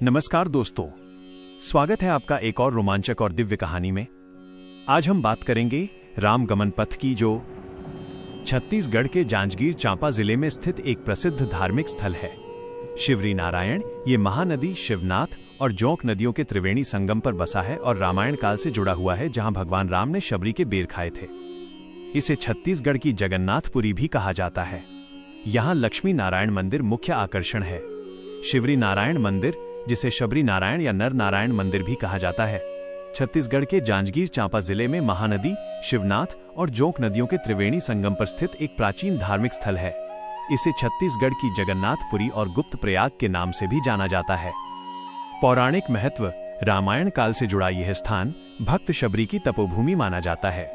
नमस्कार दोस्तों, स्वागत है आपका एक और रोमांचक और दिव्य कहानी में। आज हम बात करेंगे राम गमन पथ की, जो छत्तीसगढ़ के जांजगीर चांपा जिले में स्थित एक प्रसिद्ध धार्मिक स्थल है। शिवरी नारायण ये महानदी शिवनाथ और जोंक नदियों के त्रिवेणी संगम पर बसा है और रामायण काल से जुड़ा हुआ है, जहां भगवान राम ने शबरी के बेर खाए थे। इसे छत्तीसगढ़ की जगन्नाथपुरी भी कहा जाता है। यहाँ लक्ष्मी नारायण मंदिर मुख्य आकर्षण है। शिवरी नारायण मंदिर, जिसे शबरी नारायण या नर नारायण मंदिर भी कहा जाता है, छत्तीसगढ़ के जांजगीर चांपा जिले में महानदी, शिवनाथ और जोंक नदियों के त्रिवेणी संगम पर स्थित एक प्राचीन धार्मिक स्थल है। इसे छत्तीसगढ़ की जगन्नाथपुरी और गुप्त प्रयाग के नाम से भी जाना जाता है। पौराणिक महत्व: रामायण काल से जुड़ा यह स्थान भक्त शबरी की तपोभूमि माना जाता है।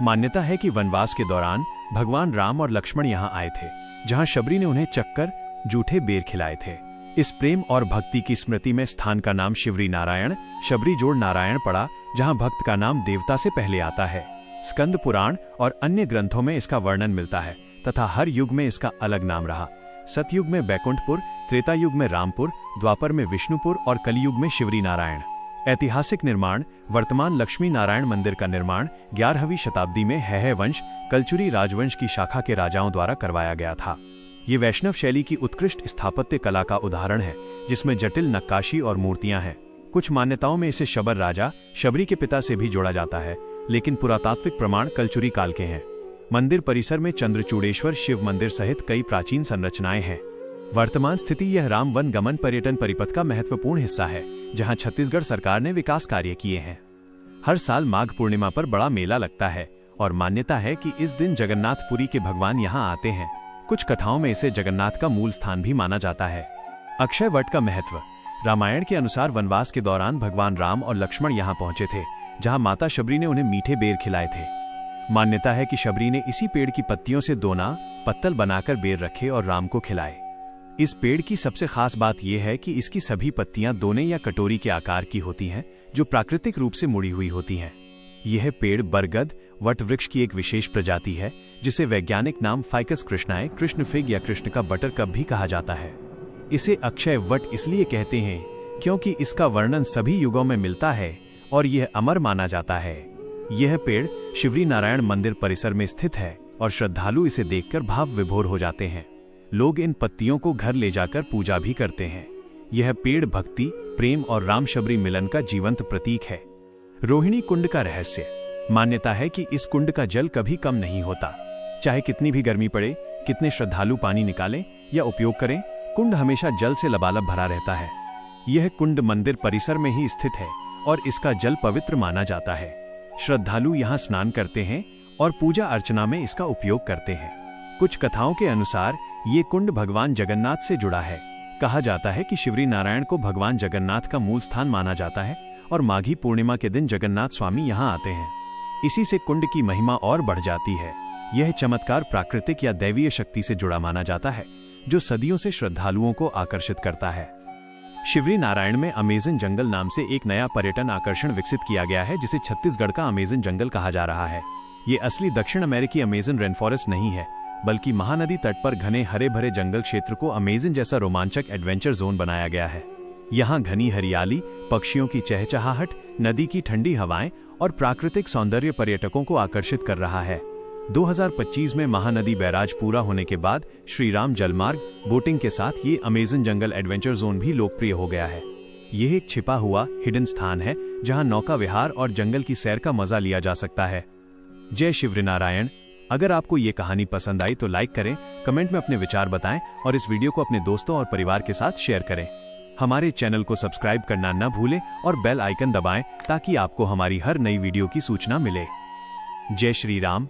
मान्यता है कि वनवास के दौरान भगवान राम और लक्ष्मण यहाँ आए थे, जहाँ शबरी ने उन्हें चक्कर, जूठे बेर खिलाए थे। इस प्रेम और भक्ति की स्मृति में स्थान का नाम शिवरी नारायण, शबरी जोड़ नारायण पड़ा, जहां भक्त का नाम देवता से पहले आता है। स्कंद पुराण और अन्य ग्रंथों में इसका वर्णन मिलता है तथा हर युग में इसका अलग नाम रहा। सतयुग में बैकुंठपुर, त्रेता युग में रामपुर, द्वापर में विष्णुपुर और कलियुग में शिवरी नारायण। ऐतिहासिक निर्माण: वर्तमान लक्ष्मी नारायण मंदिर का निर्माण 11वीं शताब्दी में हैहय वंश, कलचुरी राजवंश की शाखा के राजाओं द्वारा करवाया गया था। ये वैष्णव शैली की उत्कृष्ट स्थापत्य कला का उदाहरण है, जिसमें जटिल नक्काशी और मूर्तियां हैं। कुछ मान्यताओं में इसे शबर राजा शबरी के पिता से भी जोड़ा जाता है, लेकिन पुरातात्विक प्रमाण कलचुरी काल के हैं। मंदिर परिसर में चंद्रचूड़ेश्वर शिव मंदिर सहित कई प्राचीन संरचनाएं हैं। वर्तमान स्थिति: यह राम वन गमन पर्यटन परिपथ का महत्वपूर्ण हिस्सा है, जहां छत्तीसगढ़ सरकार ने विकास कार्य किए हैं। हर साल माघ पूर्णिमा पर बड़ा मेला लगता है और मान्यता है कि इस दिन जगन्नाथपुरी के भगवान यहाँ आते हैं। कुछ कथाओं में इसे जगन्नाथ का मूल स्थान भी माना जाता है। अक्षय वट का महत्व: रामायण के अनुसार वनवास के दौरान भगवान राम और लक्ष्मण यहाँ पहुंचे थे, जहां माता शबरी ने उन्हें मीठे बेर खिलाए थे। मान्यता है कि शबरी ने इसी पेड़ की पत्तियों से दोना पत्तल बनाकर बेर रखे और राम को खिलाए। इस पेड़ की सबसे खास बात यह है कि इसकी सभी पत्तियां दोने या कटोरी के आकार की होती हैं, जो प्राकृतिक रूप से मुड़ी हुई होती हैं। यह पेड़ बरगद वट वृक्ष की एक विशेष प्रजाति है, जिसे वैज्ञानिक नाम फाइकस कृष्णाए, कृष्ण फिग या कृष्ण का बटरकप भी कहा जाता है। इसे अक्षय वट इसलिए कहते हैं क्योंकि इसका वर्णन सभी युगों में मिलता है और यह अमर माना जाता है। यह पेड़ शिवरी नारायण मंदिर परिसर में स्थित है और श्रद्धालु इसे देखकर भाव विभोर हो जाते हैं। लोग इन पत्तियों को घर ले जाकर पूजा भी करते हैं। यह पेड़ भक्ति, प्रेम और राम शबरी मिलन का जीवंत प्रतीक है। रोहिणी कुंड का रहस्य: मान्यता है कि इस कुंड का जल कभी कम नहीं होता। चाहे कितनी भी गर्मी पड़े, कितने श्रद्धालु पानी निकालें या उपयोग करें, कुंड हमेशा जल से लबालब भरा रहता है। यह कुंड मंदिर परिसर में ही स्थित है और इसका जल पवित्र माना जाता है। श्रद्धालु यहाँ स्नान करते हैं और पूजा अर्चना में इसका उपयोग करते हैं। कुछ कथाओं के अनुसार ये कुंड भगवान जगन्नाथ से जुड़ा है। कहा जाता है कि शिवरी नारायण को भगवान जगन्नाथ का मूल स्थान माना जाता है और माघी पूर्णिमा के दिन जगन्नाथ स्वामी यहाँ आते हैं। इसी से कुंड की महिमा और बढ़ जाती है। यह चमत्कार प्राकृतिक या दैवीय शक्ति से जुड़ा माना जाता है, जो सदियों से श्रद्धालुओं को आकर्षित करता है। शिवरी नारायण में अमेजन जंगल नाम से एक नया पर्यटन आकर्षण विकसित किया गया है, जिसे छत्तीसगढ़ का अमेजन जंगल कहा जा रहा है। ये असली दक्षिण अमेरिकी अमेजन रेनफॉरेस्ट नहीं है, बल्कि महानदी तट पर घने हरे भरे जंगल क्षेत्र को अमेजन जैसा रोमांचक एडवेंचर जोन बनाया गया है। यहाँ घनी हरियाली, पक्षियों की चहचहाहट, नदी की ठंडी हवाएं और प्राकृतिक सौंदर्य पर्यटकों को आकर्षित कर रहा है। 2025 में महानदी बैराज पूरा होने के बाद श्री राम जलमार्ग बोटिंग के साथ ये अमेजन जंगल एडवेंचर जोन भी लोकप्रिय हो गया है। यह एक छिपा हुआ हिडन स्थान है, जहां नौका विहार और जंगल की सैर का मजा लिया जा सकता है। जय शिवरी नारायण। अगर आपको ये कहानी पसंद आई तो लाइक करें, कमेंट में अपने विचार बताएं और इस वीडियो को अपने दोस्तों और परिवार के साथ शेयर करें। हमारे चैनल को सब्सक्राइब करना न भूलें और बेल आइकन दबाएं ताकि आपको हमारी हर नई वीडियो की सूचना मिले। जय श्री राम।